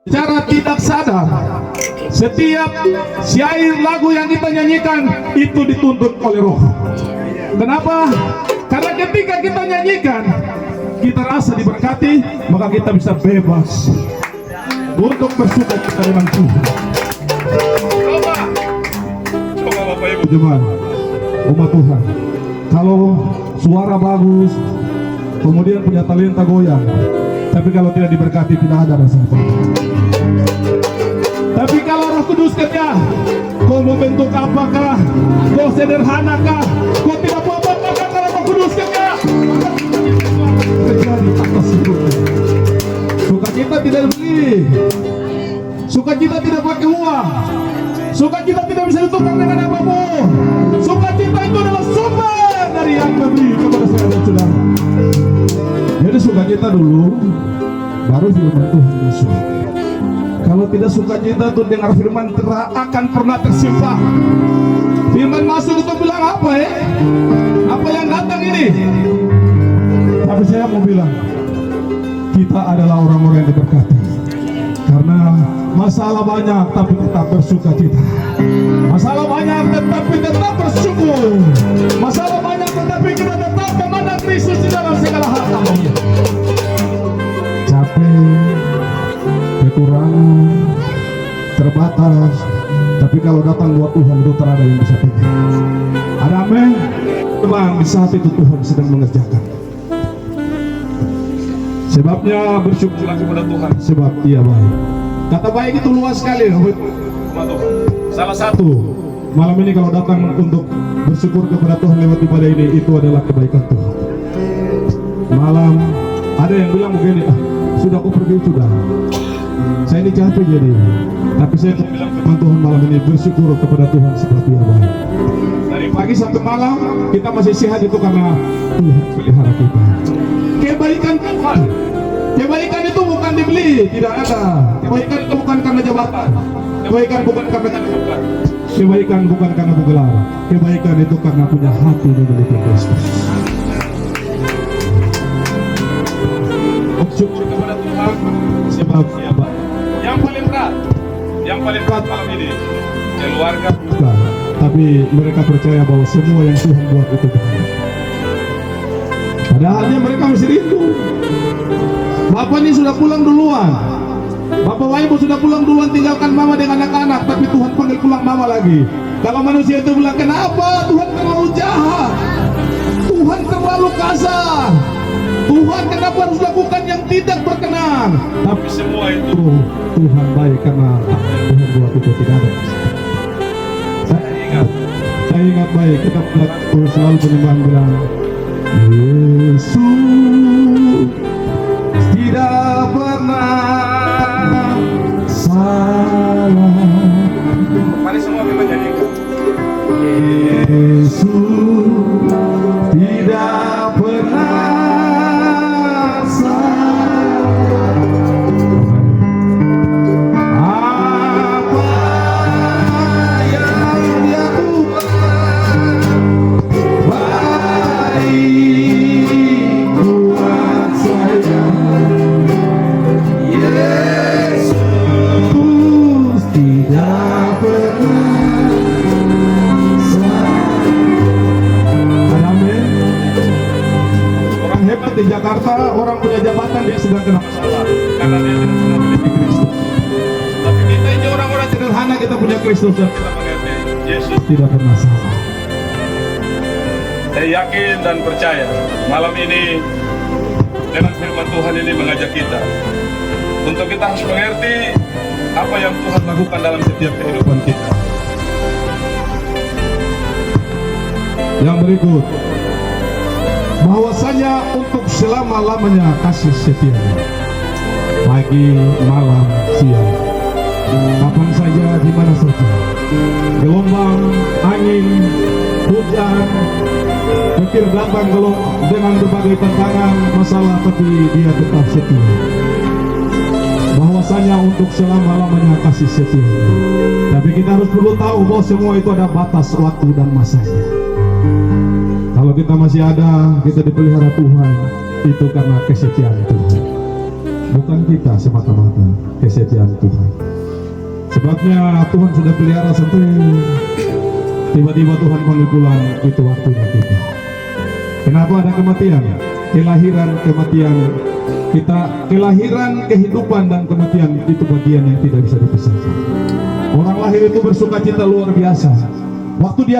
Secara tidak sadar, setiap syair lagu yang kita nyanyikan itu dituntut oleh roh. Kenapa? Karena ketika kita nyanyikan, kita rasa diberkati, maka kita bisa bebas untuk bersyukur dengan Tuhan. Coba Bapak Ibu jemaat umat Tuhan, kalau suara bagus, kemudian punya talenta goyang, tapi kalau tidak diberkati tidak ada rasanya. Tapi kalau Roh Kudus kerja, kau membentuk apakah, kau sederhanakah, kau tidak apa-apa, kalau Roh Kudus kerja, terjadi atas hidup. Sukacita tidak beli, sukacita tidak pakai uang, sukacita tidak bisa ditukar dengan apapun. Sukacita itu adalah sumber dari yang memberi kepada saya dan saudara. Jadi sukacita dulu, baru firman Tuhan Yesus. Kalau tidak sukacita itu dengar firman akan pernah tersimpan. Firman masuk itu bilang apa ya? Apa yang datang ini? Tapi saya mau bilang, kita adalah orang-orang yang diberkati. Karena masalah banyak tapi tetap bersukacita. Masalah banyak tetapi tetap bersyukur. Masalah banyak tetapi kita tetap memandang Kristus di dalam segala hal. Capek, kekurangan, terbatas, tapi kalau datang buat Tuhan itu tak ada yang bisa tinggal. Ada amin? Memang di saat itu Tuhan sedang mengerjakan. Sebabnya bersyukurlah kepada Tuhan, sebab Ia baik. Kata baik itu luas sekali. Salah satu malam ini kalau datang untuk bersyukur kepada Tuhan lewat ibadah ini, itu adalah kebaikan Tuhan. Malam ada yang bilang begini, sudah aku pergi sudah. Saya ini capek jadi, tapi saya bilang firman Tuhan malam ini, bersyukur kepada Tuhan sebab Ia baik. Dari pagi sampai malam kita masih sehat itu karena Tuhan pelihara kita. Kebaikan Tuhan, kebaikan itu bukan dibeli, tidak ada. Kebaikan itu bukan karena jabatan, kebaikan bukan karena kedudukan, kebaikan bukan karena gelar, kebaikan itu karena punya hati memiliki Kristus. Bersyukur kepada Tuhan sebab Ia baik. Yang paling berat malam ini keluarga bukan, tapi mereka percaya bahwa semua yang Tuhan buat itu baik. Padahalnya mereka masih rindu. Bapak ini sudah pulang duluan, Bapak Ibu sudah pulang duluan, tinggalkan mama dengan anak-anak, tapi Tuhan panggil pulang mama lagi. Kalau manusia itu bilang, kenapa Tuhan terlalu jahat, Tuhan terlalu kasar, Tuhan kenapa harus lakukan yang tidak berkenan? Tapi semua itu Tuhan baik karena Tuhan buat itu tidak ada. Saya ingat baik, kita selalu penyembahan bilang, Yesus tidak pernah salah. Mari semua kita nyanyikan. Yesus tidak pernah di Jakarta, orang punya jabatan dia sedang kena masalah karena dia tidak pernah memiliki Kristus. Tapi kita ini orang-orang sederhana, kita punya Kristus dan kita mengerti Yesus tidak pernah salah. Saya yakin dan percaya malam ini dengan firman Tuhan ini mengajak kita untuk kita harus mengerti apa yang Tuhan lakukan dalam setiap kehidupan kita. Yang berikut, bahwasanya untuk selama-lamanya kasih setia, pagi, malam, siang, kapan saja, di mana saja, gelombang, angin, hujan, pikir datang dengan berbagai tantangan, masalah, tapi Dia tetap setia. Bahwasanya untuk selama-lamanya kasih setia. Tapi kita harus perlu tahu bahwa semua itu ada batas waktu dan masanya. Kalau kita masih ada, kita dipelihara Tuhan, itu karena kesetiaan Tuhan. Bukan kita semata-mata. kesetiaan Tuhan. Sebabnya Tuhan sudah pelihara sampai tiba-tiba Tuhan panggil pulang, itu waktunya kita. Kenapa ada kematian? Kelahiran, kematian. Kita kelahiran, kehidupan dan kematian itu bagian yang tidak bisa dipisahkan. Orang lahir itu bersuka cita luar biasa. Waktu dia